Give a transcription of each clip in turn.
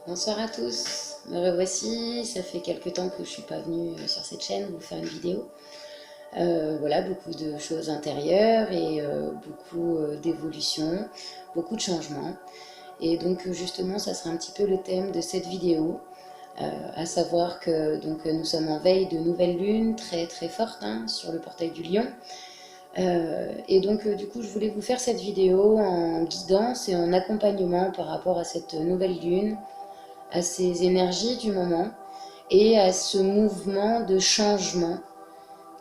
Bonsoir à tous, me revoici, ça fait quelques temps que je suis pas venue sur cette chaîne vous faire une vidéo. Voilà, beaucoup de choses intérieures et beaucoup d'évolutions, beaucoup de changements. Et donc justement, ça sera un petit peu le thème de cette vidéo, à savoir que donc, nous sommes en veille de nouvelle lune très très forte sur le portail du Lion. Et donc du coup je voulais vous faire cette vidéo en guidance et en accompagnement par rapport à cette nouvelle lune, à ces énergies du moment et à ce mouvement de changement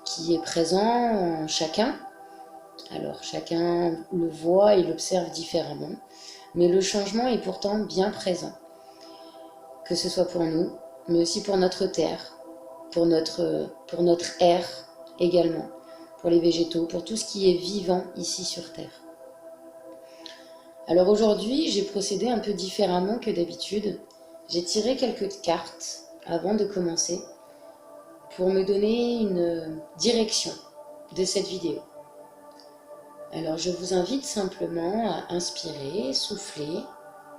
qui est présent en chacun. Alors chacun le voit et l'observe différemment, mais le changement est pourtant bien présent, que ce soit pour nous, mais aussi pour notre terre, pour notre air également, pour les végétaux, pour tout ce qui est vivant ici sur Terre. Alors aujourd'hui, j'ai procédé un peu différemment que d'habitude. J'ai tiré quelques cartes avant de commencer pour me donner une direction de cette vidéo. Alors je vous invite simplement à inspirer, souffler,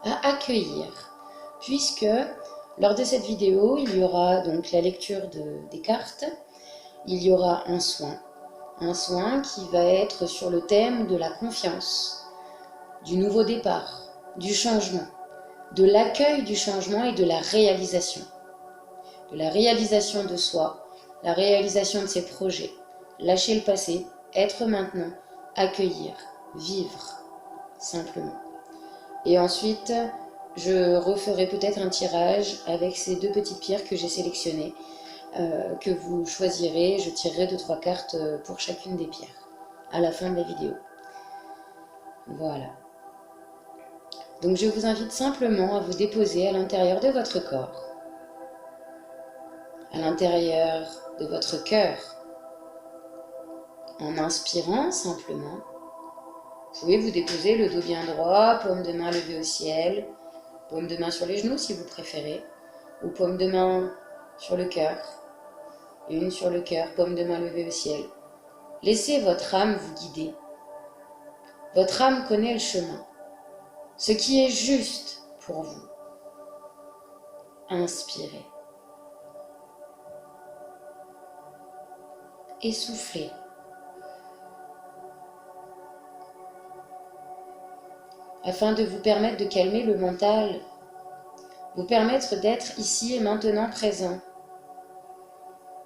à accueillir, puisque lors de cette vidéo, il y aura donc la lecture des cartes, il y aura un soin qui va être sur le thème de la confiance, du nouveau départ, du changement, de l'accueil du changement et de la réalisation. De la réalisation de soi, la réalisation de ses projets, lâcher le passé, être maintenant, accueillir, vivre, simplement. Et ensuite, je referai peut-être un tirage avec ces deux petites pierres que j'ai sélectionnées, que vous choisirez. Je tirerai 2-3 cartes pour chacune des pierres, à la fin de la vidéo. Voilà. Donc je vous invite simplement à vous déposer à l'intérieur de votre corps, à l'intérieur de votre cœur, en inspirant simplement. Vous pouvez vous déposer le dos bien droit, paume de main levée au ciel, paume de main sur les genoux si vous préférez, ou paume de main sur le cœur, une sur le cœur, paume de main levée au ciel. Laissez votre âme vous guider. Votre âme connaît le chemin, ce qui est juste pour vous. Inspirez. Et soufflez. Afin de vous permettre de calmer le mental, vous permettre d'être ici et maintenant présent,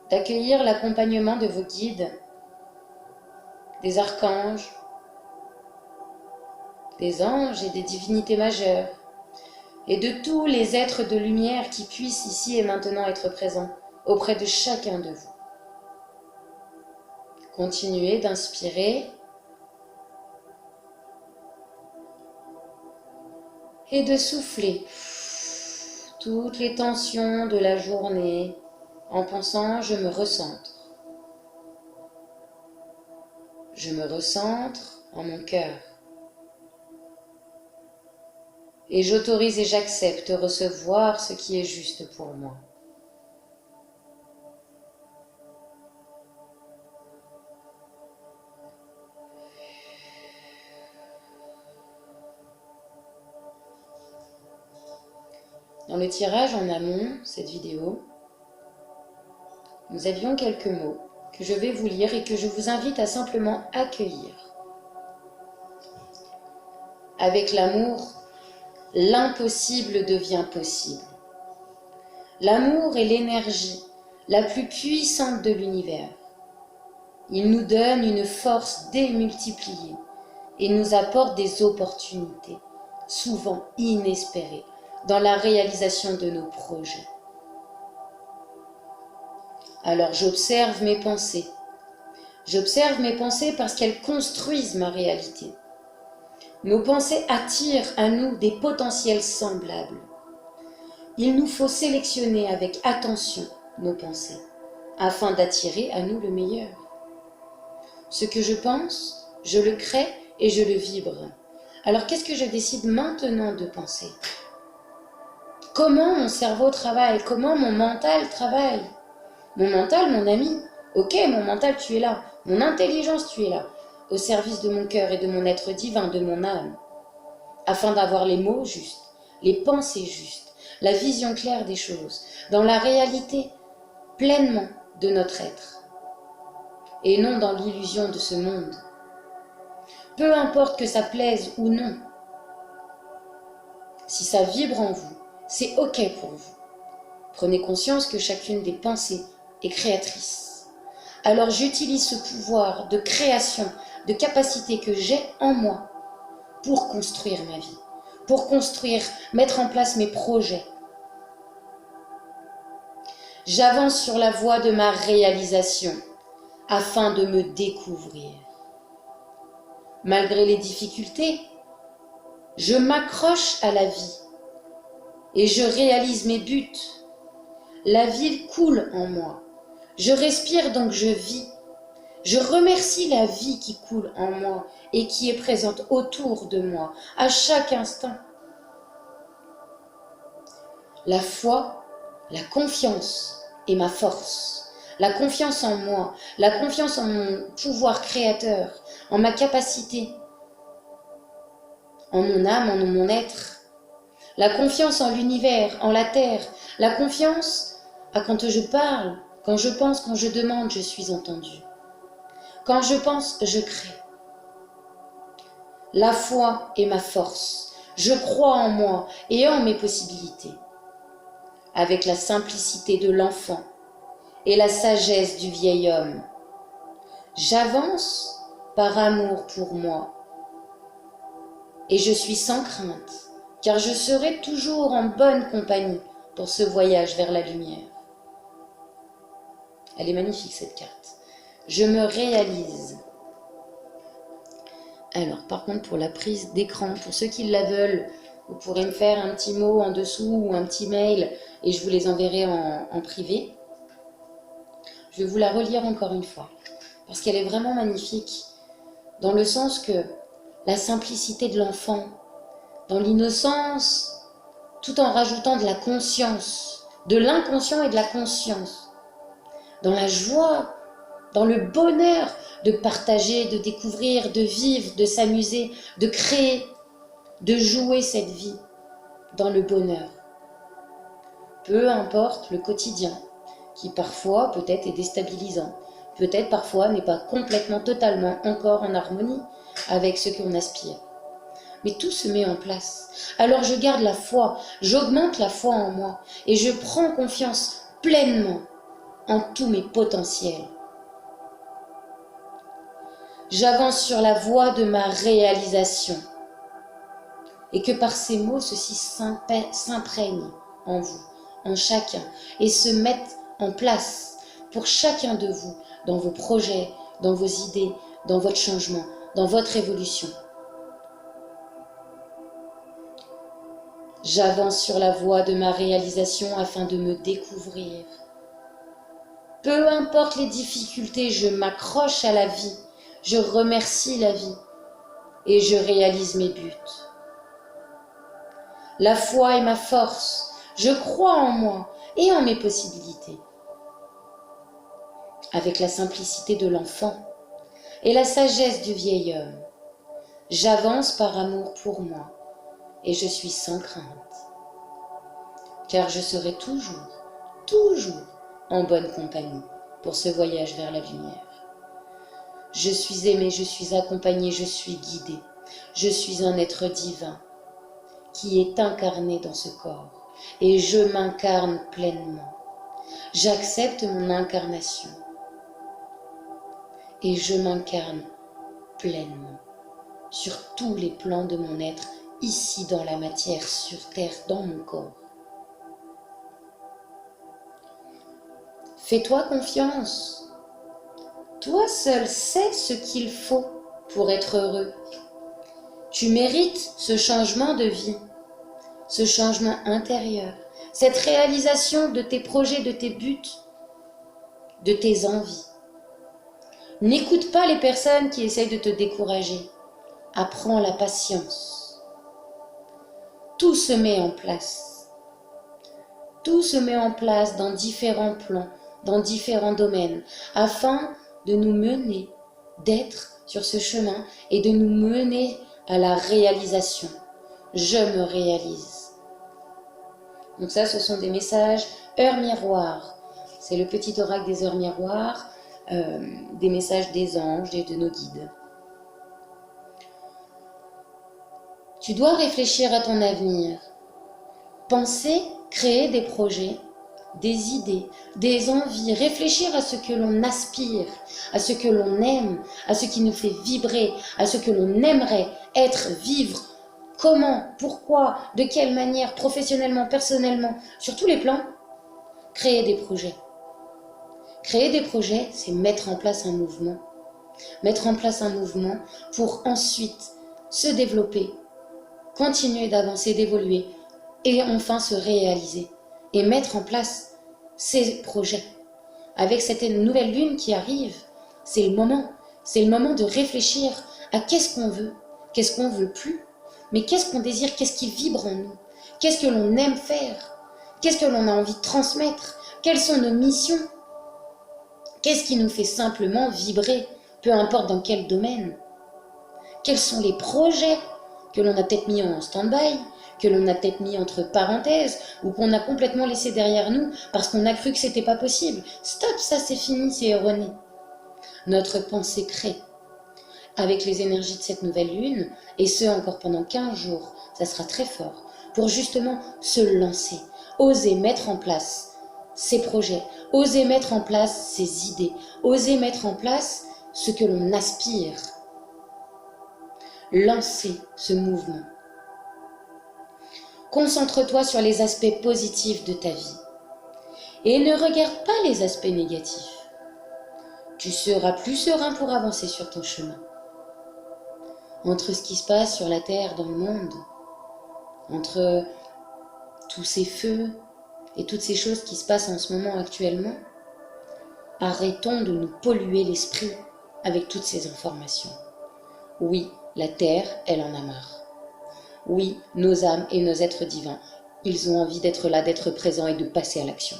d'accueillir l'accompagnement de vos guides, des archanges, des anges et des divinités majeures, et de tous les êtres de lumière qui puissent ici et maintenant être présents auprès de chacun de vous. Continuez d'inspirer et de souffler toutes les tensions de la journée en pensant « je me recentre ». Je me recentre en mon cœur. Et j'autorise et j'accepte de recevoir ce qui est juste pour moi. Dans le tirage en amont, cette vidéo, nous avions quelques mots que je vais vous lire et que je vous invite à simplement accueillir. Avec l'amour, l'impossible devient possible. L'amour est l'énergie la plus puissante de l'univers. Il nous donne une force démultipliée et nous apporte des opportunités, souvent inespérées, dans la réalisation de nos projets. Alors j'observe mes pensées. J'observe mes pensées parce qu'elles construisent ma réalité. Nos pensées attirent à nous des potentiels semblables. Il nous faut sélectionner avec attention nos pensées, afin d'attirer à nous le meilleur. Ce que je pense, je le crée et je le vibre. Alors qu'est-ce que je décide maintenant de penser ? Comment mon cerveau travaille ? Comment mon mental travaille ? Mon mental, mon ami, ok, mon mental, tu es là. Mon intelligence, tu es là. Au service de mon cœur et de mon être divin, de mon âme. Afin d'avoir les mots justes, les pensées justes. la vision claire des choses, dans la réalité pleinement de notre être, et non dans l'illusion de ce monde. Peu importe que ça plaise ou non, si ça vibre en vous, c'est OK pour vous. Prenez conscience que chacune des pensées est créatrice. Alors j'utilise ce pouvoir de création, de capacité que j'ai en moi pour construire ma vie, pour construire, mettre en place mes projets. J'avance sur la voie de ma réalisation afin de me découvrir. Malgré les difficultés, je m'accroche à la vie et je réalise mes buts. La vie coule en moi. Je respire donc je vis. Je remercie la vie qui coule en moi et qui est présente autour de moi à chaque instant. La foi, la confiance est ma force. La confiance en moi, la confiance en mon pouvoir créateur, en ma capacité, en mon âme, en mon être. La confiance en l'univers, en la terre. La confiance à quand je parle, quand je pense, quand je demande, je suis entendu. Quand je pense, je crée. La foi est ma force. Je crois en moi et en mes possibilités. Avec la simplicité de l'enfant et la sagesse du vieil homme, j'avance par amour pour moi. Et je suis sans crainte, car je serai toujours en bonne compagnie pour ce voyage vers la lumière. Elle est magnifique cette carte. Je me réalise. Alors, par contre, pour la prise d'écran, pour ceux qui la veulent, vous pourrez me faire un petit mot en dessous ou un petit mail et je vous les enverrai en privé. Je vais vous la relire encore une fois, parce qu'elle est vraiment magnifique, dans le sens que la simplicité de l'enfant, dans l'innocence, tout en rajoutant de la conscience, de l'inconscient et de la conscience, dans la joie, dans le bonheur de partager, de découvrir, de vivre, de s'amuser, de créer, de jouer cette vie dans le bonheur. Peu importe le quotidien, qui parfois peut-être est déstabilisant, peut-être parfois n'est pas complètement, totalement encore en harmonie avec ce qu'on aspire. Mais tout se met en place. Alors je garde la foi, j'augmente la foi en moi et je prends confiance pleinement en tous mes potentiels. J'avance sur la voie de ma réalisation et que par ces mots, ceci s'imprègne en vous, en chacun, et se mette en place pour chacun de vous, dans vos projets, dans vos idées, dans votre changement, dans votre évolution. J'avance sur la voie de ma réalisation afin de me découvrir. Peu importe les difficultés, je m'accroche à la vie, je remercie la vie et je réalise mes buts. La foi est ma force, je crois en moi et en mes possibilités. Avec la simplicité de l'enfant et la sagesse du vieil homme, j'avance par amour pour moi et je suis sans crainte, car je serai toujours en bonne compagnie pour ce voyage vers la lumière. Je suis aimé, je suis accompagné, je suis guidé, je suis un être divin qui est incarné dans ce corps et je m'incarne pleinement. J'accepte mon incarnation et je m'incarne pleinement sur tous les plans de mon être, ici dans la matière, sur terre, dans mon corps. Fais-toi confiance. Toi seul sais ce qu'il faut pour être heureux. Tu mérites ce changement de vie, ce changement intérieur, cette réalisation de tes projets, de tes buts, de tes envies. N'écoute pas les personnes qui essayent de te décourager. Apprends la patience. Tout se met en place. Tout se met en place dans différents plans, dans différents domaines, afin de nous mener, d'être sur ce chemin et de nous mener à la réalisation. Je me réalise. Donc ça, ce sont des messages heures miroirs. C'est le petit oracle des heures miroirs, des messages des anges et de nos guides. Tu dois réfléchir à ton avenir. Penser, créer des projets, des idées, des envies, réfléchir à ce que l'on aspire, à ce que l'on aime, à ce qui nous fait vibrer, à ce que l'on aimerait être, vivre, comment, pourquoi, de quelle manière, professionnellement, personnellement, sur tous les plans, créer des projets. Créer des projets, c'est mettre en place un mouvement. Mettre en place un mouvement pour ensuite se développer, continuer d'avancer, d'évoluer et enfin se réaliser et mettre en place ces projets. Avec cette nouvelle lune qui arrive, c'est le moment de réfléchir à qu'est-ce qu'on veut plus, mais qu'est-ce qu'on désire, qu'est-ce qui vibre en nous, qu'est-ce que l'on aime faire, qu'est-ce que l'on a envie de transmettre, quelles sont nos missions, qu'est-ce qui nous fait simplement vibrer, peu importe dans quel domaine, quels sont les projets que l'on a peut-être mis en stand-by, que l'on a peut-être mis entre parenthèses, ou qu'on a complètement laissé derrière nous parce qu'on a cru que c'était pas possible. Stop, ça c'est fini, c'est erroné. Notre pensée crée. Avec les énergies de cette nouvelle lune, et ce encore pendant 15 jours, ça sera très fort, pour justement se lancer, oser mettre en place ces projets, oser mettre en place ces idées, oser mettre en place ce que l'on aspire. Lancer ce mouvement. Concentre-toi sur les aspects positifs de ta vie et ne regarde pas les aspects négatifs. Tu seras plus serein pour avancer sur ton chemin. Entre ce qui se passe sur la terre, dans le monde, entre tous ces feux et toutes ces choses qui se passent en ce moment actuellement, arrêtons de nous polluer l'esprit avec toutes ces informations. Oui, la terre, elle en a marre. Oui, nos âmes et nos êtres divins, ils ont envie d'être là, d'être présents et de passer à l'action.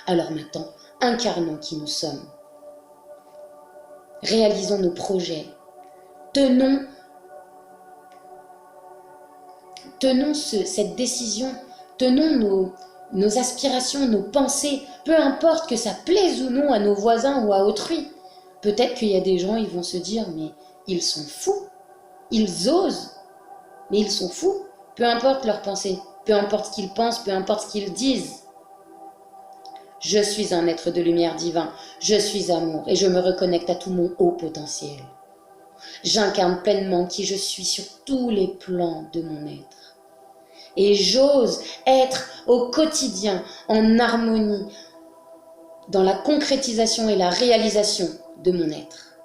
Alors maintenant, incarnons qui nous sommes. Réalisons nos projets. Tenons cette décision. Tenons nos aspirations, nos pensées. Peu importe que ça plaise ou non à nos voisins ou à autrui. Peut-être qu'il y a des gens, ils vont se dire, mais ils sont fous. Ils osent. Mais ils sont fous, peu importe leurs pensées, peu importe ce qu'ils pensent, peu importe ce qu'ils disent. Je suis un être de lumière divin, je suis amour et je me reconnecte à tout mon haut potentiel. J'incarne pleinement qui je suis sur tous les plans de mon être. Et j'ose être au quotidien en harmonie dans la concrétisation et la réalisation de mon être.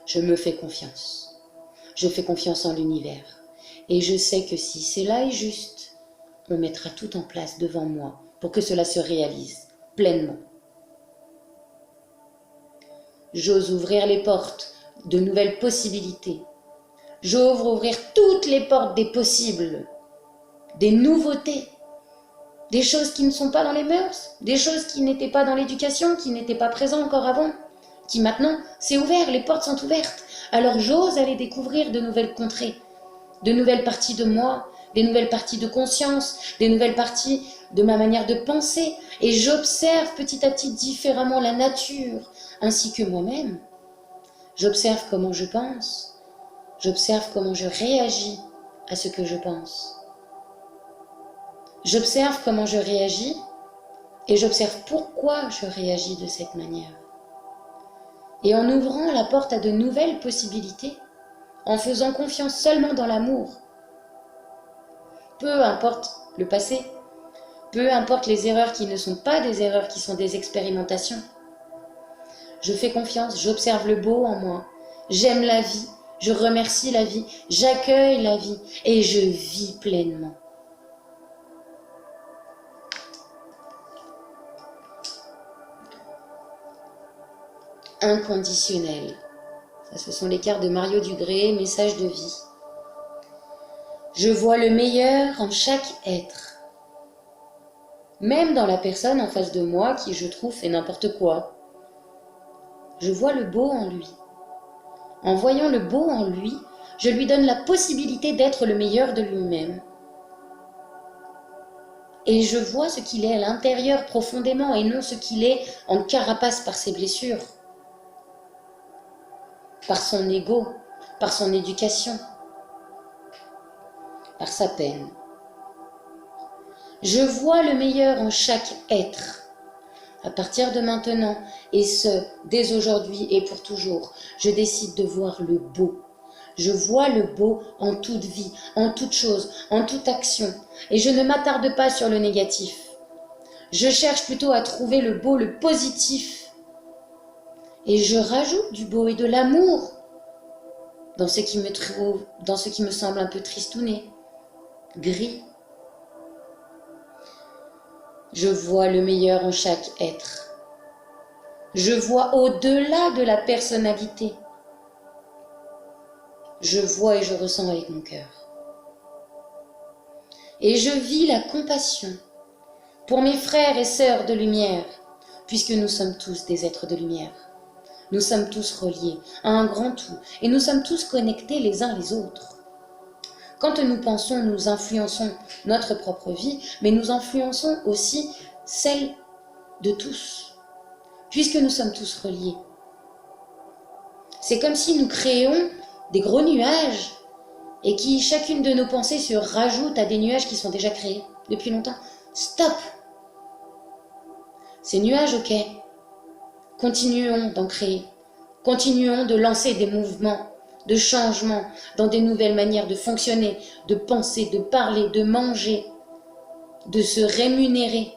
Je me fais confiance. Je fais confiance en l'univers. Et je sais que si cela est juste, on mettra tout en place devant moi pour que cela se réalise pleinement. J'ose ouvrir les portes de nouvelles possibilités. J'ouvre ouvrir toutes les portes des possibles, des nouveautés, des choses qui ne sont pas dans les mœurs, des choses qui n'étaient pas dans l'éducation, qui n'étaient pas présentes encore avant, qui maintenant, c'est ouvert, les portes sont ouvertes. Alors j'ose aller découvrir de nouvelles contrées, de nouvelles parties de moi, des nouvelles parties de conscience, des nouvelles parties de ma manière de penser. Et j'observe petit à petit différemment la nature, ainsi que moi-même. J'observe comment je pense, j'observe comment je réagis à ce que je pense. J'observe comment je réagis et j'observe pourquoi je réagis de cette manière. Et en ouvrant la porte à de nouvelles possibilités, en faisant confiance seulement dans l'amour. Peu importe le passé, peu importe les erreurs qui ne sont pas des erreurs, qui sont des expérimentations. Je fais confiance, j'observe le beau en moi, j'aime la vie, je remercie la vie, j'accueille la vie et je vis pleinement. Inconditionnel. Ça, ce sont les cartes de Mario Dugré, message de vie. Je vois le meilleur en chaque être. Même dans la personne en face de moi qui, je trouve, fait n'importe quoi. Je vois le beau en lui. En voyant le beau en lui, je lui donne la possibilité d'être le meilleur de lui-même. Et je vois ce qu'il est à l'intérieur profondément et non ce qu'il est en carapace par ses blessures, par son ego, par son éducation, par sa peine. Je vois le meilleur en chaque être. À partir de maintenant, et ce, dès aujourd'hui et pour toujours, je décide de voir le beau. Je vois le beau en toute vie, en toute chose, en toute action, et je ne m'attarde pas sur le négatif. Je cherche plutôt à trouver le beau, le positif. Et je rajoute du beau et de l'amour dans ce qui me semble un peu tristouné, gris. Je vois le meilleur en chaque être. Je vois au-delà de la personnalité. Je vois et je ressens avec mon cœur. Et je vis la compassion pour mes frères et sœurs de lumière, puisque nous sommes tous des êtres de lumière. Nous sommes tous reliés à un grand tout, et nous sommes tous connectés les uns les autres. Quand nous pensons, nous influençons notre propre vie, mais nous influençons aussi celle de tous, puisque nous sommes tous reliés. C'est comme si nous créions des gros nuages, et qui, chacune de nos pensées, se rajoute à des nuages qui sont déjà créés depuis longtemps. Stop! Ces nuages, ok, continuons d'en créer, continuons de lancer des mouvements, de changements dans des nouvelles manières de fonctionner, de penser, de parler, de manger, de se rémunérer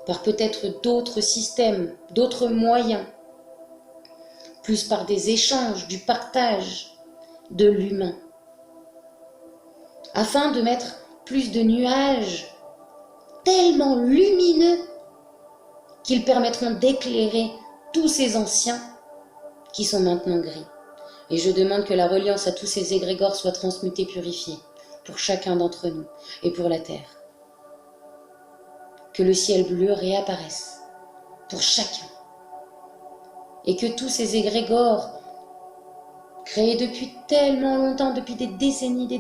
par peut-être d'autres systèmes, d'autres moyens, plus par des échanges, du partage, de l'humain, afin de mettre plus de nuages tellement lumineux qu'ils permettront d'éclairer tous ces anciens qui sont maintenant gris. Et je demande que la reliance à tous ces égrégores soit transmutée, purifiée, pour chacun d'entre nous et pour la terre. Que le ciel bleu réapparaisse pour chacun. Et que tous ces égrégores, créés depuis tellement longtemps, depuis des décennies et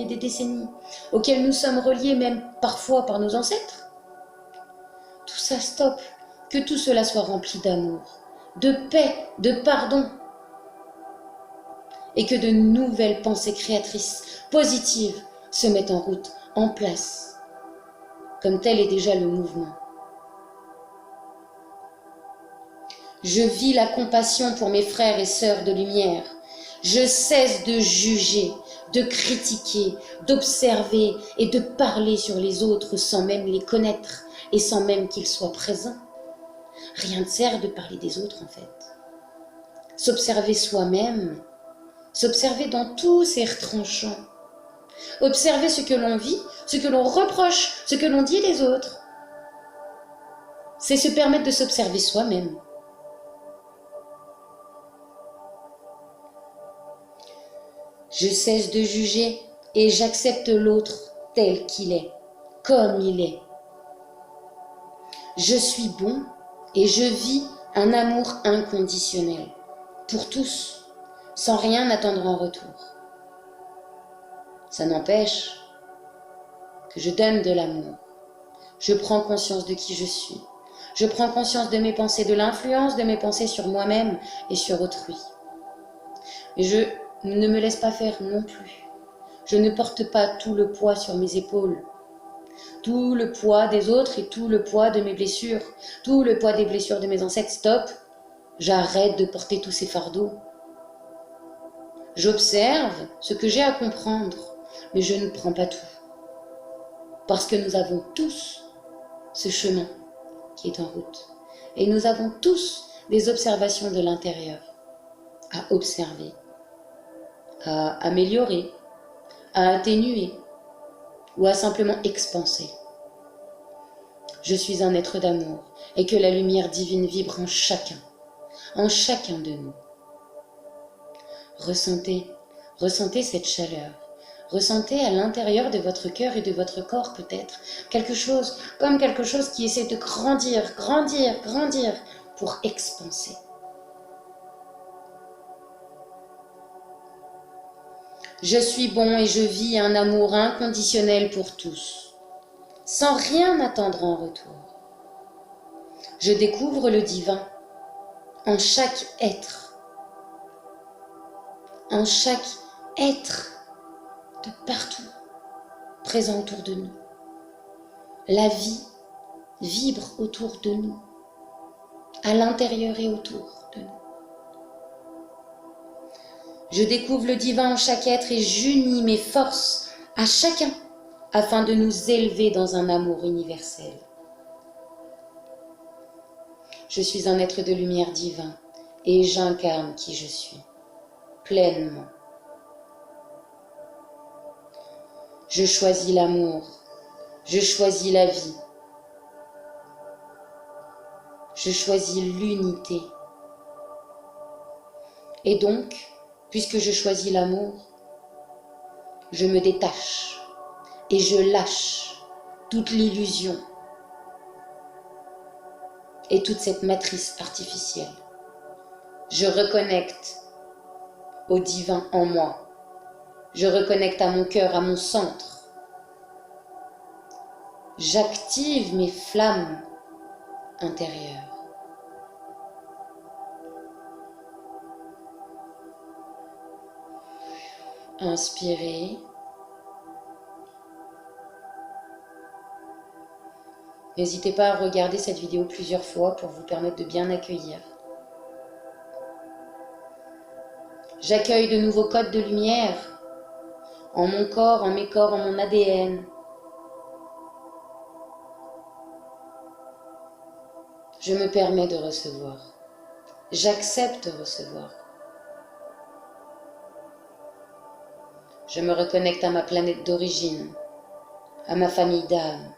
des décennies, auxquels nous sommes reliés même parfois par nos ancêtres, tout ça stoppe. Que tout cela soit rempli d'amour, de paix, de pardon, et que de nouvelles pensées créatrices, positives, se mettent en route, en place, comme tel est déjà le mouvement. Je vis la compassion pour mes frères et sœurs de lumière. Je cesse de juger, de critiquer, d'observer et de parler sur les autres sans même les connaître et sans même qu'ils soient présents. Rien ne sert de parler des autres en fait. S'observer soi-même, s'observer dans tous ses retranchants, observer ce que l'on vit, ce que l'on reproche, ce que l'on dit des autres. C'est se permettre de s'observer soi-même. Je cesse de juger et j'accepte l'autre tel qu'il est, comme il est. Je suis bon et je vis un amour inconditionnel pour tous, sans rien attendre en retour. Ça n'empêche que je donne de l'amour. Je prends conscience de qui je suis. Je prends conscience de mes pensées, de l'influence de mes pensées sur moi-même et sur autrui. Et je ne me laisse pas faire non plus. Je ne porte pas tout le poids sur mes épaules. Tout le poids des autres et tout le poids de mes blessures. Tout le poids des blessures de mes ancêtres. Stop. J'arrête de porter tous ces fardeaux. J'observe ce que j'ai à comprendre, mais je ne prends pas tout. Parce que nous avons tous ce chemin qui est en route. Et nous avons tous des observations de l'intérieur à observer, à améliorer, à atténuer ou à simplement expanser. Je suis un être d'amour et que la lumière divine vibre en chacun de nous. Ressentez cette chaleur. Ressentez à l'intérieur de votre cœur et de votre corps peut-être quelque chose qui essaie de grandir pour expanser. Je suis bon et je vis un amour inconditionnel pour tous. sans rien attendre en retour. Je découvre le divin en chaque être de partout, présent autour de nous. La vie vibre autour de nous, à l'intérieur et autour de nous. Je découvre le divin en chaque être et j'unis mes forces à chacun afin de nous élever dans un amour universel. Je suis un être de lumière divin et j'incarne qui je suis, pleinement. Je choisis l'amour, je choisis la vie, je choisis l'unité. Et donc, puisque je choisis l'amour, je me détache et je lâche toute l'illusion et toute cette matrice artificielle. Je reconnecte au divin en moi. Je reconnecte à mon cœur, à mon centre. J'active mes flammes intérieures. Inspirez. N'hésitez pas à regarder cette vidéo plusieurs fois pour vous permettre de bien accueillir. J'accueille de nouveaux codes de lumière en mon corps, en mes corps, en mon ADN. Je me permets de recevoir. J'accepte de recevoir. Je me reconnecte à ma planète d'origine, à ma famille d'âme.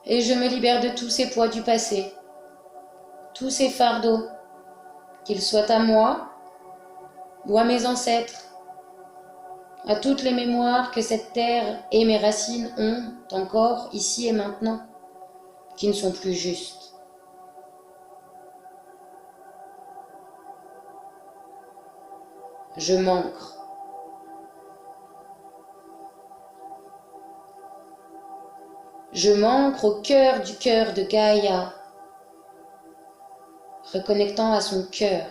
Et je me libère de tous ces poids du passé, tous ces fardeaux, qu'ils soient à moi ou à mes ancêtres, à toutes les mémoires que cette terre et mes racines ont encore ici et maintenant, qui ne sont plus justes. Je m'ancre. Je m'ancre au cœur de Gaïa, reconnectant à son cœur,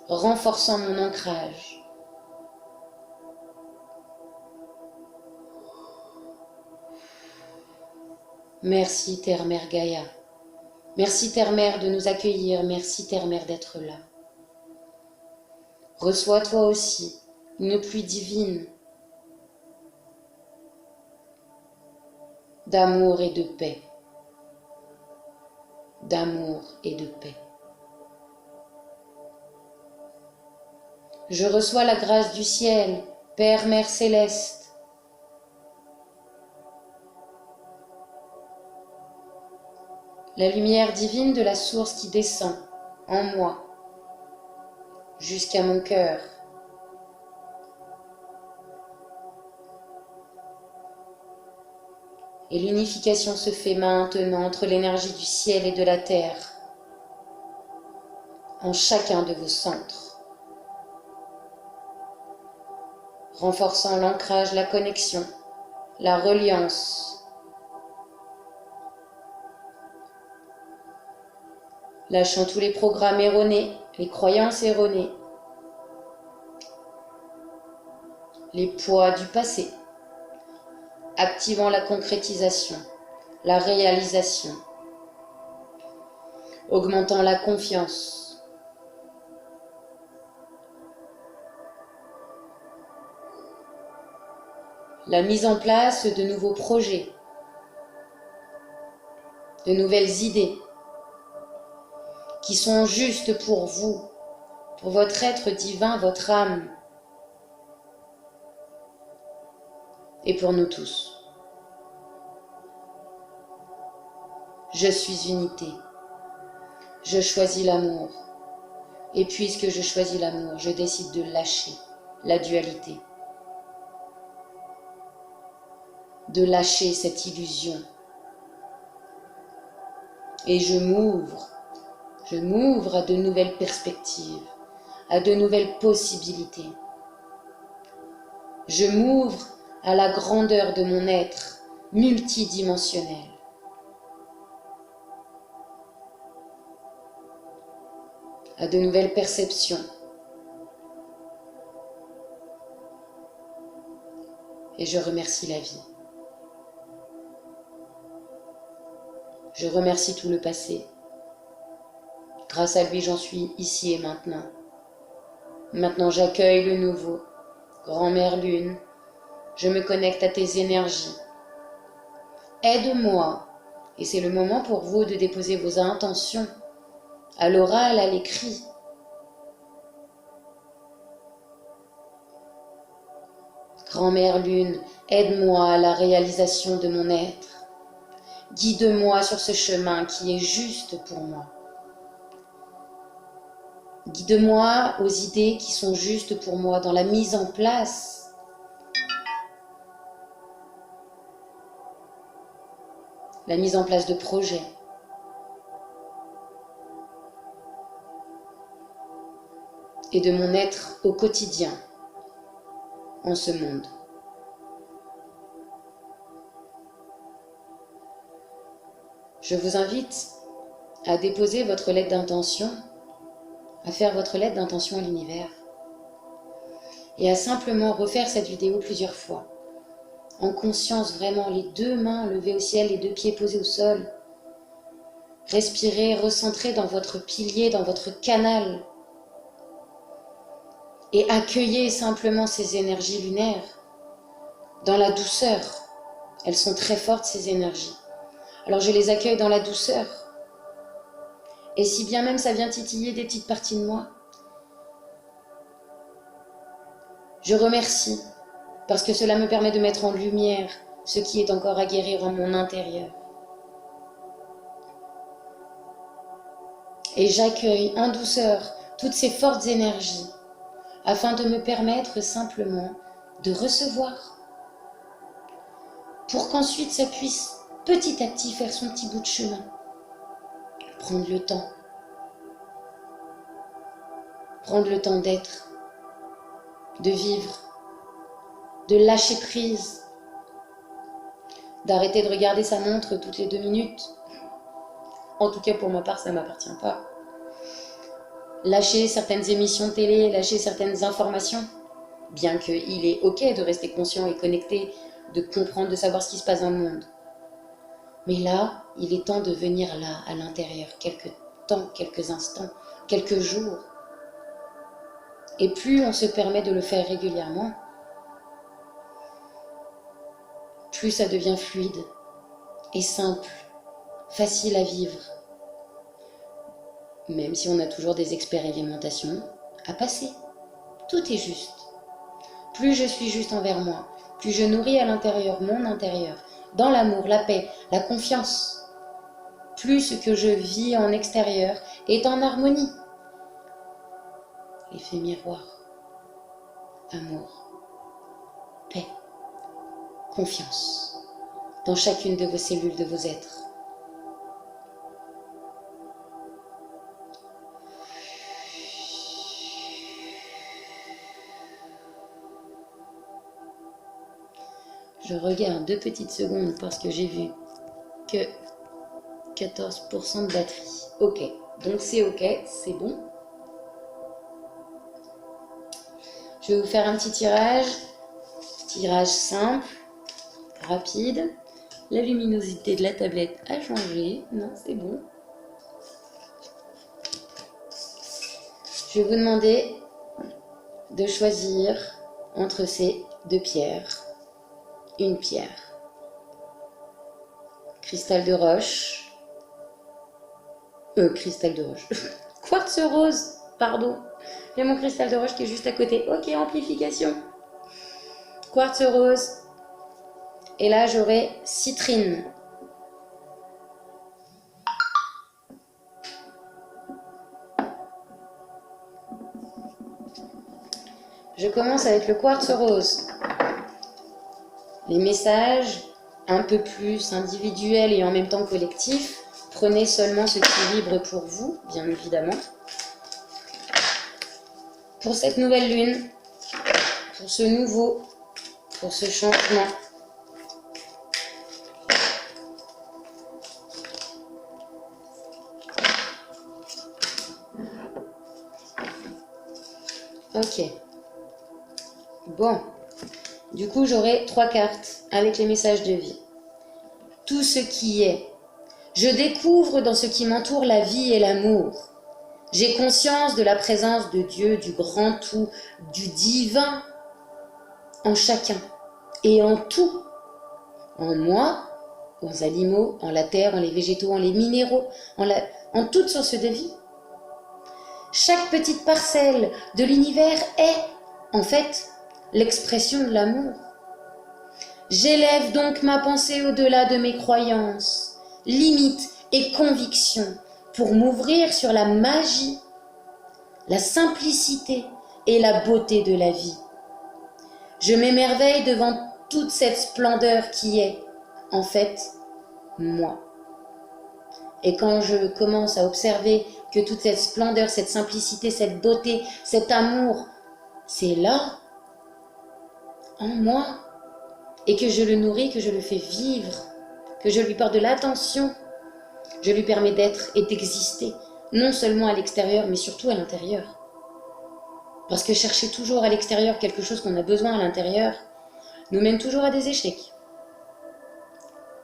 renforçant mon ancrage. Merci Terre-Mère Gaïa. Merci Terre-Mère de nous accueillir. Merci Terre-Mère d'être là. Reçois toi aussi une pluie divine d'amour et de paix. D'amour et de paix. Je reçois la grâce du ciel, Père, Mère céleste. La lumière divine de la source qui descend en moi jusqu'à mon cœur. Et l'unification se fait maintenant entre l'énergie du ciel et de la terre, en chacun de vos centres, renforçant l'ancrage, la connexion, la reliance, lâchant tous les programmes erronés, les croyances erronées, les poids du passé, activant la concrétisation, la réalisation, augmentant la confiance, la mise en place de nouveaux projets, de nouvelles idées qui sont justes pour vous, pour votre être divin, votre âme, et pour nous tous. Je suis unité. Je choisis l'amour. Et puisque je choisis l'amour, je décide de lâcher la dualité. De lâcher cette illusion. Et je m'ouvre. Je m'ouvre à de nouvelles perspectives, à de nouvelles possibilités. Je m'ouvre à la grandeur de mon être multidimensionnel. À de nouvelles perceptions. Et je remercie la vie. Je remercie tout le passé. Grâce à lui, j'en suis ici et maintenant. Maintenant, j'accueille le nouveau. Grand-mère Lune, je me connecte à tes énergies. Aide-moi. Et c'est le moment pour vous de déposer vos intentions, à l'oral, à l'écrit. Grand-mère Lune, aide-moi à la réalisation de mon être. Guide-moi sur ce chemin qui est juste pour moi. Guide-moi aux idées qui sont justes pour moi dans la mise en place. La mise en place de projets. Et de mon être au quotidien en ce monde. Je vous invite à déposer votre lettre d'intention, à faire votre lettre d'intention à l'univers et à simplement refaire cette vidéo plusieurs fois, en conscience vraiment, les deux mains levées au ciel, les deux pieds posés au sol. Respirez, recentrez dans votre pilier, dans votre canal et accueillez simplement ces énergies lunaires dans la douceur. Elles sont très fortes, ces énergies. Alors je les accueille dans la douceur. Et si bien même ça vient titiller des petites parties de moi, je remercie parce que cela me permet de mettre en lumière ce qui est encore à guérir en mon intérieur. Et j'accueille en douceur toutes ces fortes énergies afin de me permettre simplement de recevoir pour qu'ensuite ça puisse petit à petit faire son petit bout de chemin. Prendre le temps. Prendre le temps d'être, de vivre, de lâcher prise, d'arrêter de regarder sa montre toutes les 2 minutes. En tout cas, pour ma part, ça ne m'appartient pas. Lâcher certaines émissions de télé, lâcher certaines informations, bien qu'il est ok de rester conscient et connecté, de comprendre, de savoir ce qui se passe dans le monde. Mais là, il est temps de venir là, à l'intérieur, quelques temps, quelques instants, quelques jours. Et plus on se permet de le faire régulièrement, plus ça devient fluide et simple, facile à vivre. Même si on a toujours des expérimentations à passer. Tout est juste. Plus je suis juste envers moi, plus je nourris à l'intérieur mon intérieur, dans l'amour, la paix, la confiance, plus ce que je vis en extérieur est en harmonie. L'effet miroir, amour, paix, confiance, dans chacune de vos cellules, de vos êtres. Je regarde 2 petites secondes parce que j'ai vu que 14% de batterie. Ok, donc c'est ok, c'est bon. Je vais vous faire un petit tirage simple, rapide. La luminosité de la tablette a changé, non c'est bon. Je vais vous demander de choisir entre ces 2 pierres. Une pierre, cristal de roche, quartz rose, pardon, j'ai mon cristal de roche qui est juste à côté, ok, amplification, quartz rose, et là j'aurai citrine, je commence avec le quartz rose. Les messages un peu plus individuels et en même temps collectifs prenez seulement ce qui est libre pour vous, bien évidemment. Pour cette nouvelle lune, pour ce nouveau, pour ce changement. Ok. Bon. Du coup, j'aurai 3 cartes avec les messages de vie. Tout ce qui est. Je découvre dans ce qui m'entoure la vie et l'amour. J'ai conscience de la présence de Dieu, du grand tout, du divin en chacun et en tout. En moi, en animaux, en la terre, en les végétaux, en les minéraux, en toute source de vie. Chaque petite parcelle de l'univers est, en fait, l'expression de l'amour. J'élève donc ma pensée au-delà de mes croyances, limites et convictions pour m'ouvrir sur la magie, la simplicité et la beauté de la vie. Je m'émerveille devant toute cette splendeur qui est, en fait, moi. Et quand je commence à observer que toute cette splendeur, cette simplicité, cette beauté, cet amour, c'est là, en moi, et que je le nourris, que je le fais vivre, que je lui porte de l'attention, je lui permets d'être et d'exister, non seulement à l'extérieur, mais surtout à l'intérieur. Parce que chercher toujours à l'extérieur quelque chose qu'on a besoin à l'intérieur nous mène toujours à des échecs.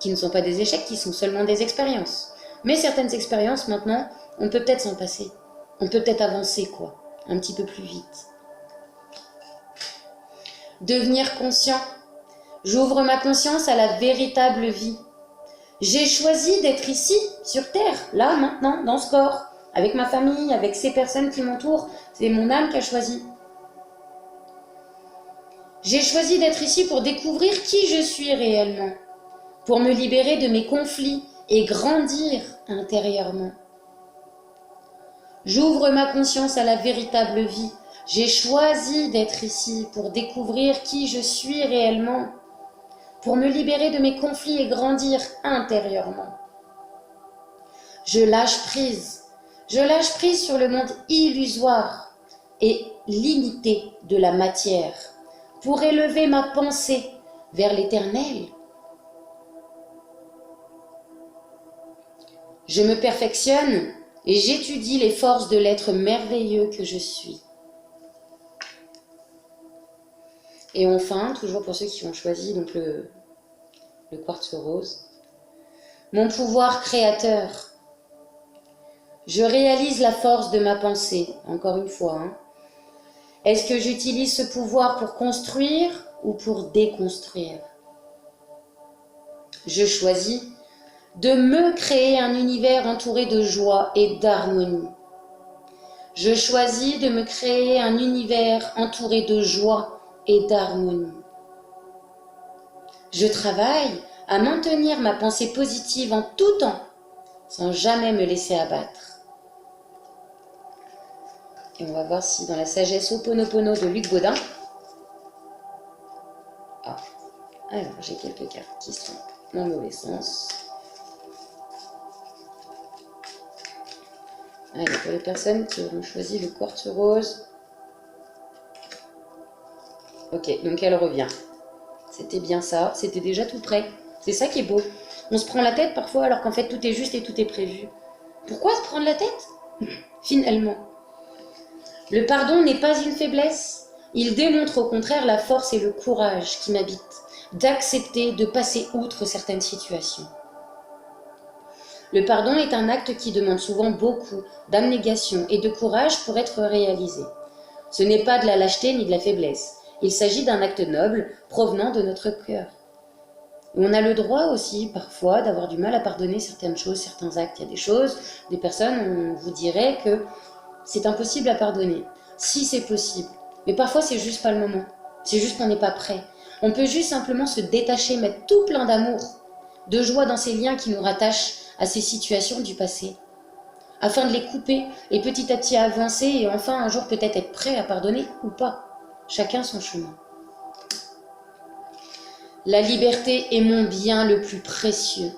Qui ne sont pas des échecs, qui sont seulement des expériences. Mais certaines expériences, maintenant, on peut peut-être s'en passer. On peut peut-être avancer, quoi, un petit peu plus vite. Devenir conscient. J'ouvre ma conscience à la véritable vie. J'ai choisi d'être ici, sur Terre, là, maintenant, dans ce corps, avec ma famille, avec ces personnes qui m'entourent. C'est mon âme qui a choisi. J'ai choisi d'être ici pour découvrir qui je suis réellement, pour me libérer de mes conflits et grandir intérieurement. J'ouvre ma conscience à la véritable vie. J'ai choisi d'être ici pour découvrir qui je suis réellement, pour me libérer de mes conflits et grandir intérieurement. Je lâche prise. Je lâche prise sur le monde illusoire et limité de la matière pour élever ma pensée vers l'éternel. Je me perfectionne et j'étudie les forces de l'être merveilleux que je suis. Et enfin, toujours pour ceux qui ont choisi donc le quartz rose, mon pouvoir créateur. Je réalise la force de ma pensée, encore une fois. Est-ce que j'utilise ce pouvoir pour construire ou pour déconstruire? Je choisis de me créer un univers entouré de joie et d'harmonie. Je choisis de me créer un univers entouré de joie et d'harmonie. Je travaille à maintenir ma pensée positive en tout temps, sans jamais me laisser abattre. Et on va voir si dans la sagesse Ho'oponopono de Luc Baudin, alors j'ai quelques cartes qui sont dans le mauvais sens. Allez, pour les personnes qui auront choisi le quartz rose. Ok, donc elle revient. C'était bien ça, c'était déjà tout prêt. C'est ça qui est beau. On se prend la tête parfois alors qu'en fait tout est juste et tout est prévu. Pourquoi se prendre la tête? Finalement. Le pardon n'est pas une faiblesse. Il démontre au contraire la force et le courage qui m'habitent, d'accepter, de passer outre certaines situations. Le pardon est un acte qui demande souvent beaucoup d'abnégation et de courage pour être réalisé. Ce n'est pas de la lâcheté ni de la faiblesse. Il s'agit d'un acte noble provenant de notre cœur. On a le droit aussi, parfois, d'avoir du mal à pardonner certaines choses, certains actes. Il y a des choses, des personnes, on vous dirait que c'est impossible à pardonner. Si, c'est possible. Mais parfois, c'est juste pas le moment. C'est juste qu'on n'est pas prêt. On peut juste simplement se détacher, mettre tout plein d'amour, de joie dans ces liens qui nous rattachent à ces situations du passé, afin de les couper et petit à petit avancer et enfin un jour peut-être être prêt à pardonner ou pas. Chacun son chemin. La liberté est mon bien le plus précieux.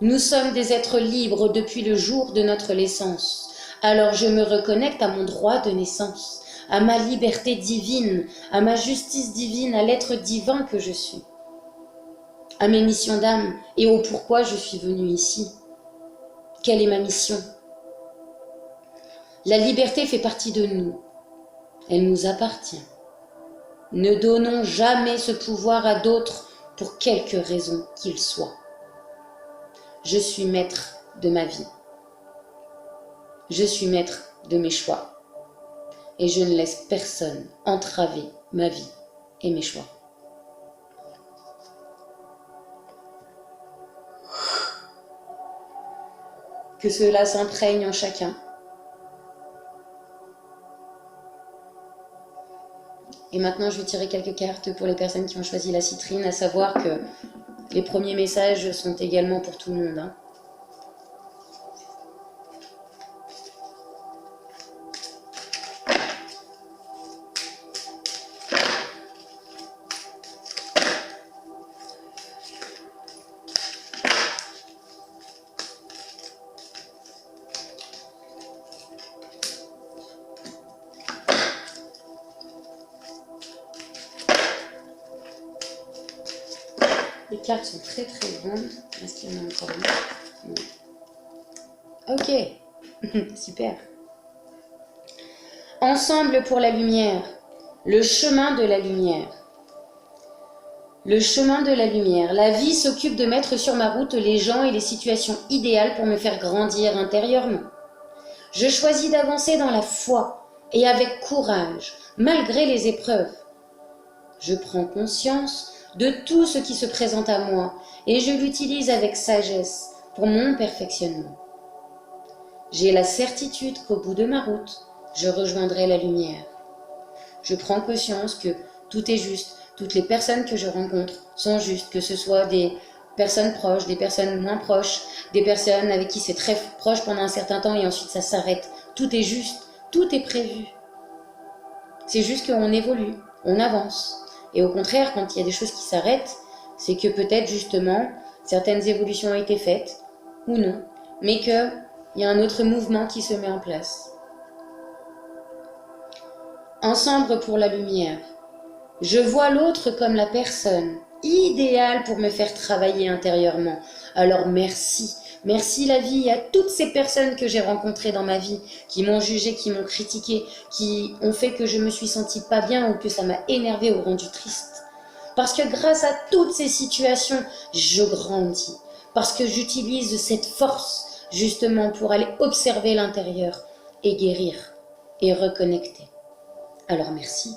Nous sommes des êtres libres depuis le jour de notre naissance. Alors je me reconnecte à mon droit de naissance, à ma liberté divine, à ma justice divine, à l'être divin que je suis, à mes missions d'âme et au pourquoi je suis venue ici. Quelle est ma mission? La liberté fait partie de nous. Elle nous appartient. Ne donnons jamais ce pouvoir à d'autres pour quelque raison qu'il soit. Je suis maître de ma vie. Je suis maître de mes choix. Et je ne laisse personne entraver ma vie et mes choix. Que cela s'imprègne en chacun. Et maintenant, je vais tirer quelques cartes pour les personnes qui ont choisi la citrine, à savoir que les premiers messages sont également pour tout le monde, hein. Les cartes sont très très grandes. Est-ce qu'il y en a encore une? Non. Ok, super. Ensemble pour la lumière, le chemin de la lumière. Le chemin de la lumière. La vie s'occupe de mettre sur ma route les gens et les situations idéales pour me faire grandir intérieurement. Je choisis d'avancer dans la foi et avec courage, malgré les épreuves. Je prends conscience de tout ce qui se présente à moi et je l'utilise avec sagesse pour mon perfectionnement. J'ai la certitude qu'au bout de ma route, je rejoindrai la lumière. Je prends conscience que tout est juste, toutes les personnes que je rencontre sont justes, que ce soit des personnes proches, des personnes moins proches, des personnes avec qui c'est très proche pendant un certain temps et ensuite ça s'arrête. Tout est juste, tout est prévu. C'est juste qu'on évolue, on avance. Et au contraire, quand il y a des choses qui s'arrêtent, c'est que peut-être justement, certaines évolutions ont été faites, ou non, mais qu'il y a un autre mouvement qui se met en place. Ensemble pour la lumière. Je vois l'autre comme la personne idéale pour me faire travailler intérieurement. Alors merci. Merci la vie à toutes ces personnes que j'ai rencontrées dans ma vie, qui m'ont jugé, qui m'ont critiqué, qui ont fait que je me suis sentie pas bien ou que ça m'a énervé ou rendu triste. Parce que grâce à toutes ces situations, je grandis. Parce que j'utilise cette force justement pour aller observer l'intérieur et guérir et reconnecter. Alors merci.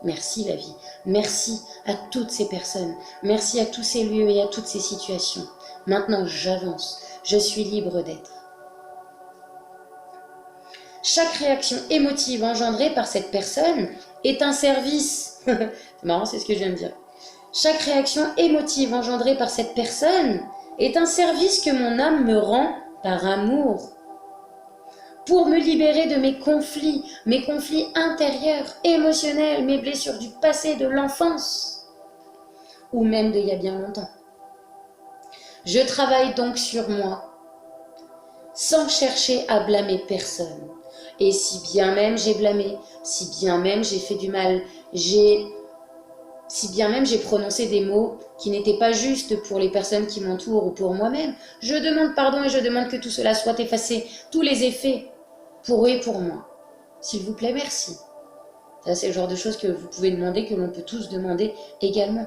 Merci la vie. Merci à toutes ces personnes. Merci à tous ces lieux et à toutes ces situations. Maintenant, j'avance. Je suis libre d'être. Chaque réaction émotive engendrée par cette personne est un service. C'est marrant, c'est ce que je viens de dire. Chaque réaction émotive engendrée par cette personne est un service que mon âme me rend par amour. Pour me libérer de mes conflits intérieurs, émotionnels, mes blessures du passé, de l'enfance, ou même d'il y a bien longtemps. Je travaille donc sur moi, sans chercher à blâmer personne. Et si bien même j'ai blâmé, si bien même j'ai fait du mal, si bien même j'ai prononcé des mots qui n'étaient pas justes pour les personnes qui m'entourent ou pour moi-même, je demande pardon et je demande que tout cela soit effacé, tous les effets, pour eux et pour moi. S'il vous plaît, merci. Ça, c'est le genre de choses que vous pouvez demander, que l'on peut tous demander également.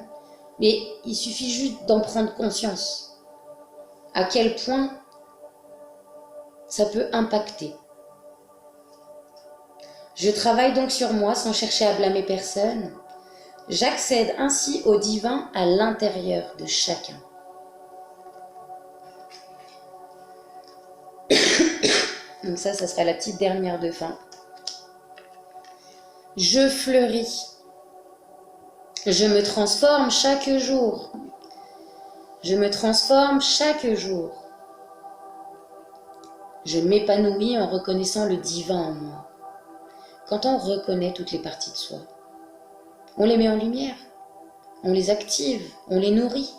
Mais il suffit juste d'en prendre conscience. À quel point ça peut impacter. Je travaille donc sur moi sans chercher à blâmer personne. J'accède ainsi au divin à l'intérieur de chacun. Donc ça sera la petite dernière de fin. Je fleuris. Je me transforme chaque jour. Je me transforme chaque jour. Je m'épanouis en reconnaissant le divin en moi. Quand on reconnaît toutes les parties de soi, on les met en lumière, on les active, on les nourrit.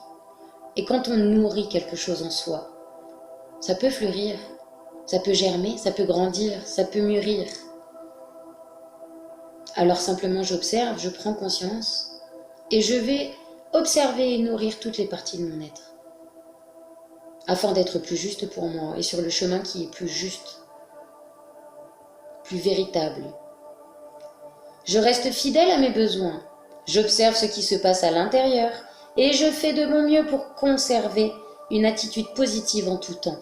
Et quand on nourrit quelque chose en soi, ça peut fleurir, ça peut germer, ça peut grandir, ça peut mûrir. Alors simplement j'observe, je prends conscience et je vais observer et nourrir toutes les parties de mon être afin d'être plus juste pour moi et sur le chemin qui est plus juste, plus véritable. Je reste fidèle à mes besoins, j'observe ce qui se passe à l'intérieur et je fais de mon mieux pour conserver une attitude positive en tout temps.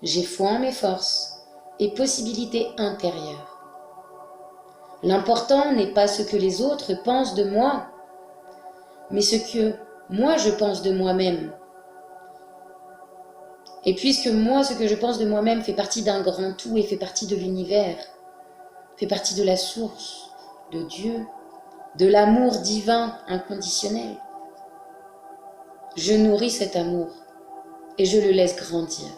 J'ai foi en mes forces et possibilités intérieures. L'important n'est pas ce que les autres pensent de moi, mais ce que moi je pense de moi-même. Et puisque moi, ce que je pense de moi-même fait partie d'un grand tout et fait partie de l'univers, fait partie de la source, de Dieu, de l'amour divin inconditionnel, je nourris cet amour et je le laisse grandir.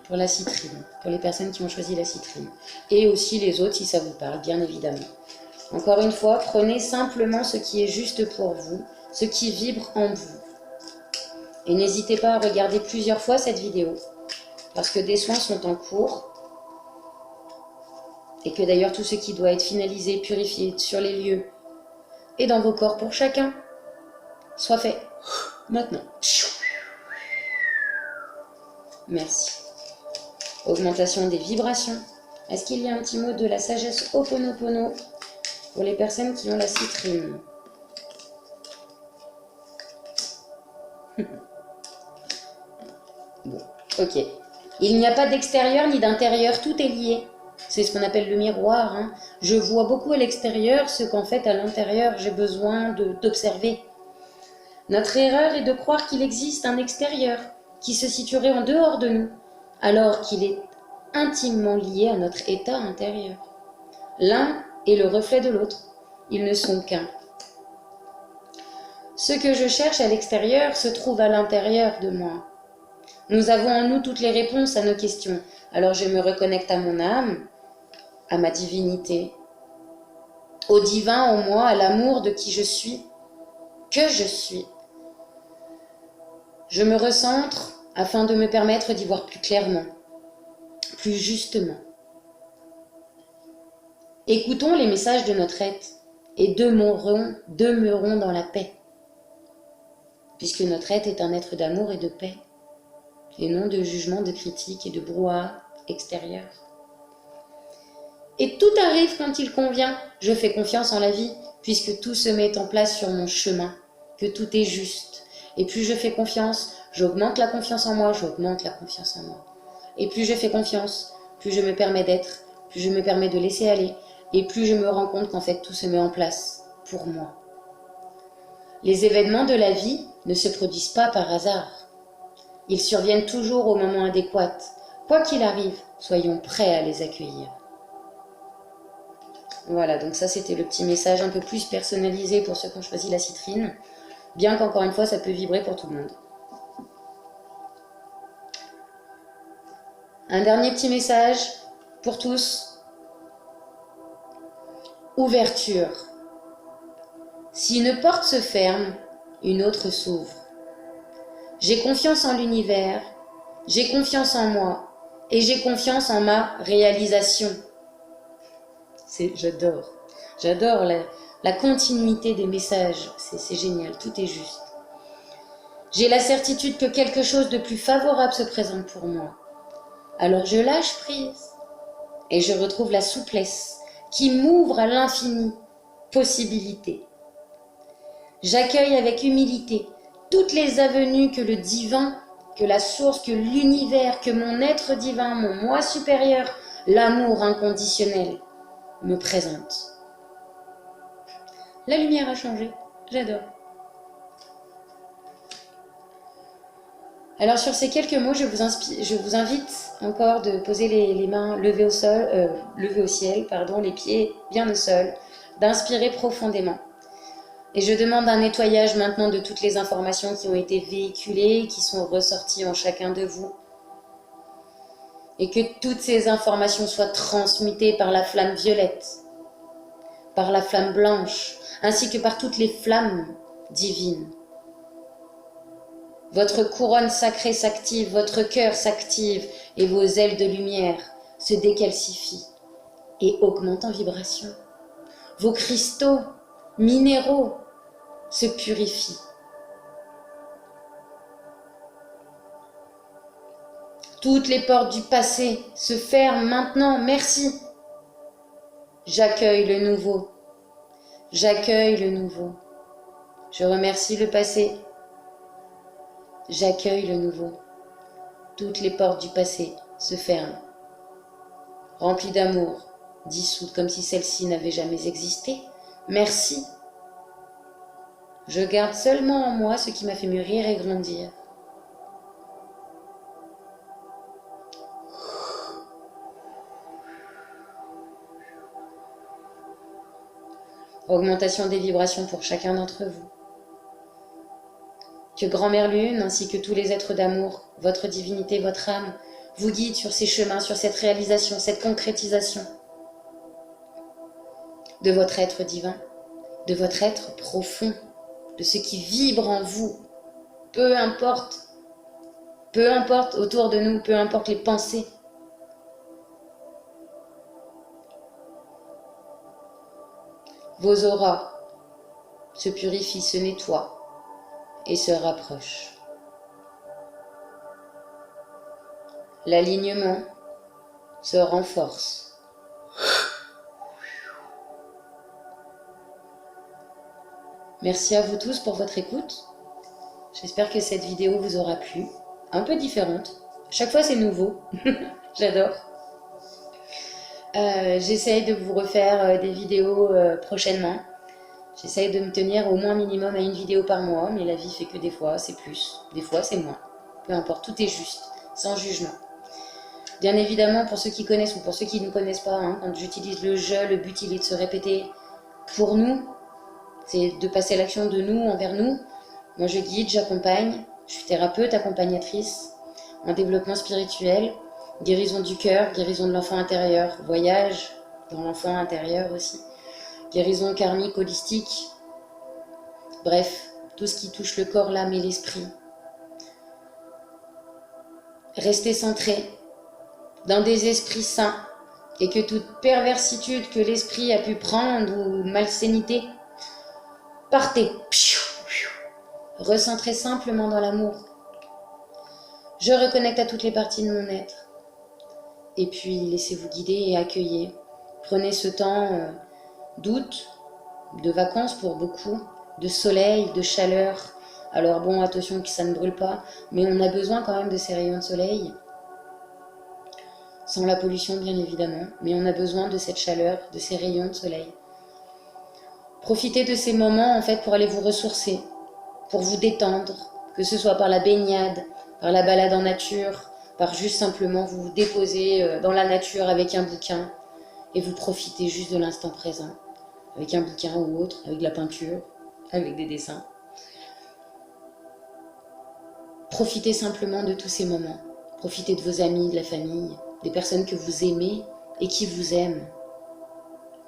Pour la citrine, pour les personnes qui ont choisi la citrine. Et aussi les autres si ça vous parle, bien évidemment. Encore une fois, prenez simplement ce qui est juste pour vous, ce qui vibre en vous. Et n'hésitez pas à regarder plusieurs fois cette vidéo, parce que des soins sont en cours, et que d'ailleurs tout ce qui doit être finalisé, purifié sur les lieux et dans vos corps pour chacun, soit fait maintenant. Merci. Augmentation des vibrations. Est-ce qu'il y a un petit mot de la sagesse Ho'oponopono pour les personnes qui ont la citrine? Bon, ok. Il n'y a pas d'extérieur ni d'intérieur, tout est lié. C'est ce qu'on appelle le miroir. Hein. Je vois beaucoup à l'extérieur ce qu'en fait à l'intérieur j'ai besoin d'observer. Notre erreur est de croire qu'il existe un extérieur qui se situerait en dehors de nous, alors qu'il est intimement lié à notre état intérieur. L'un est le reflet de l'autre, ils ne sont qu'un. Ce que je cherche à l'extérieur se trouve à l'intérieur de moi. Nous avons en nous toutes les réponses à nos questions, alors je me reconnecte à mon âme, à ma divinité, au divin en moi, à l'amour de qui je suis, que je suis. Je me recentre afin de me permettre d'y voir plus clairement, plus justement. Écoutons les messages de notre être et demeurons dans la paix, puisque notre être est un être d'amour et de paix, et non de jugement, de critique et de brouhaha extérieur. Et tout arrive quand il convient. Je fais confiance en la vie, puisque tout se met en place sur mon chemin, que tout est juste. Et plus je fais confiance, j'augmente la confiance en moi, j'augmente la confiance en moi. Et plus je fais confiance, plus je me permets d'être, plus je me permets de laisser aller, et plus je me rends compte qu'en fait tout se met en place pour moi. Les événements de la vie ne se produisent pas par hasard. Ils surviennent toujours au moment adéquat. Quoi qu'il arrive, soyons prêts à les accueillir. Voilà, donc ça c'était le petit message un peu plus personnalisé pour ceux qui ont choisi la citrine, bien qu'encore une fois ça peut vibrer pour tout le monde. Un dernier petit message pour tous. Ouverture. Si une porte se ferme, une autre s'ouvre. J'ai confiance en l'univers, j'ai confiance en moi et j'ai confiance en ma réalisation. J'adore la continuité des messages, c'est génial, tout est juste. J'ai la certitude que quelque chose de plus favorable se présente pour moi. Alors je lâche prise et je retrouve la souplesse qui m'ouvre à l'infini possibilité. J'accueille avec humilité toutes les avenues que le divin, que la source, que l'univers, que mon être divin, mon moi supérieur, l'amour inconditionnel me présente. La lumière a changé, j'adore. Alors sur ces quelques mots, je vous invite encore de poser les mains levées au ciel, les pieds bien au sol, d'inspirer profondément. Et je demande un nettoyage maintenant de toutes les informations qui ont été véhiculées, qui sont ressorties en chacun de vous. Et que toutes ces informations soient transmutées par la flamme violette, par la flamme blanche, ainsi que par toutes les flammes divine. Votre couronne sacrée s'active, votre cœur s'active et vos ailes de lumière se décalcifient et augmentent en vibration. Vos cristaux minéraux se purifient. Toutes les portes du passé se ferment maintenant, merci. J'accueille le nouveau. J'accueille le nouveau. Je remercie le passé. J'accueille le nouveau. Toutes les portes du passé se ferment. Remplies d'amour, dissoutes comme si celles-ci n'avaient jamais existé. Merci. Je garde seulement en moi ce qui m'a fait mûrir et grandir. Augmentation des vibrations pour chacun d'entre vous. Que Grand-Mère Lune, ainsi que tous les êtres d'amour, votre divinité, votre âme, vous guident sur ces chemins, sur cette réalisation, cette concrétisation de votre être divin, de votre être profond, de ce qui vibre en vous, peu importe autour de nous, peu importe les pensées. Vos auras se purifient, se nettoient et se rapprochent. L'alignement se renforce. Merci à vous tous pour votre écoute. J'espère que cette vidéo vous aura plu. Un peu différente. Chaque fois c'est nouveau. J'adore. J'essaye de vous refaire des vidéos prochainement. J'essaye de me tenir au moins minimum à une vidéo par mois, mais la vie fait que des fois c'est plus, des fois c'est moins. Peu importe, tout est juste, sans jugement. Bien évidemment, pour ceux qui connaissent ou pour ceux qui ne connaissent pas, quand j'utilise le « je », le but il est de se répéter pour nous, c'est de passer à l'action de nous envers nous. Moi je guide, j'accompagne, je suis thérapeute, accompagnatrice en développement spirituel, guérison du cœur, guérison de l'enfant intérieur, voyage dans l'enfant intérieur aussi, guérison karmique, holistique, bref, tout ce qui touche le corps, l'âme et l'esprit. Restez centrés dans des esprits sains et que toute perversitude que l'esprit a pu prendre ou malsénité, partez. Recentrez simplement dans l'amour. Je reconnecte à toutes les parties de mon être. Et puis laissez-vous guider et accueillir. Prenez ce temps d'août, de vacances pour beaucoup, de soleil, de chaleur. Alors bon, attention que ça ne brûle pas, mais on a besoin quand même de ces rayons de soleil. Sans la pollution bien évidemment, mais on a besoin de cette chaleur, de ces rayons de soleil. Profitez de ces moments en fait pour aller vous ressourcer, pour vous détendre, que ce soit par la baignade, par la balade en nature, par juste simplement vous déposer dans la nature avec un bouquin et vous profitez juste de l'instant présent, avec un bouquin ou autre, avec de la peinture, avec des dessins. Profitez simplement de tous ces moments. Profitez de vos amis, de la famille, des personnes que vous aimez et qui vous aiment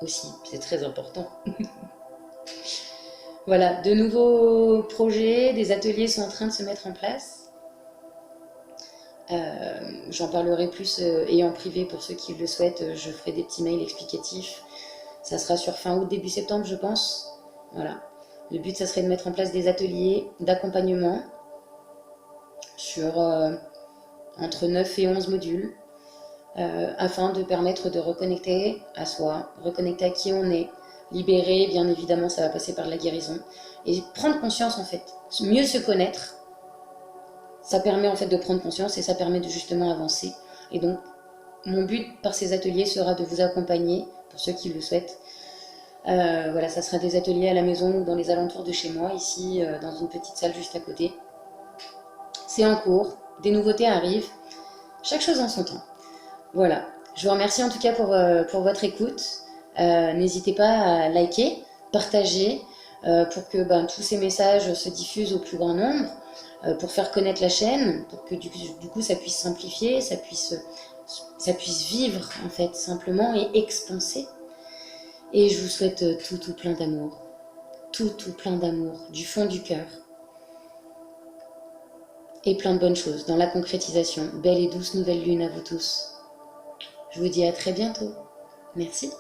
aussi, c'est très important. Voilà, de nouveaux projets, des ateliers sont en train de se mettre en place. J'en parlerai plus et en privé pour ceux qui le souhaitent. Je ferai des petits mails explicatifs. Ça sera sur fin août, début septembre, je pense. Voilà. Le but, ça serait de mettre en place des ateliers d'accompagnement sur entre 9 et 11 modules afin de permettre de reconnecter à soi, reconnecter à qui on est, libérer, bien évidemment, ça va passer par la guérison et prendre conscience en fait, mieux se connaître. Ça permet en fait de prendre conscience et ça permet de justement avancer. Et donc, mon but par ces ateliers sera de vous accompagner, pour ceux qui le souhaitent. Voilà, ça sera des ateliers à la maison ou dans les alentours de chez moi, ici, dans une petite salle juste à côté. C'est en cours, des nouveautés arrivent, chaque chose en son temps. Voilà, je vous remercie en tout cas pour votre écoute. N'hésitez pas à liker, partager, pour que tous ces messages se diffusent au plus grand nombre. Pour faire connaître la chaîne, pour que du coup ça puisse s'amplifier, ça puisse vivre en fait simplement et expanser. Et je vous souhaite tout plein d'amour. tout plein d'amour, du fond du cœur. Et plein de bonnes choses dans la concrétisation. Belle et douce nouvelle lune à vous tous. Je vous dis à très bientôt. Merci.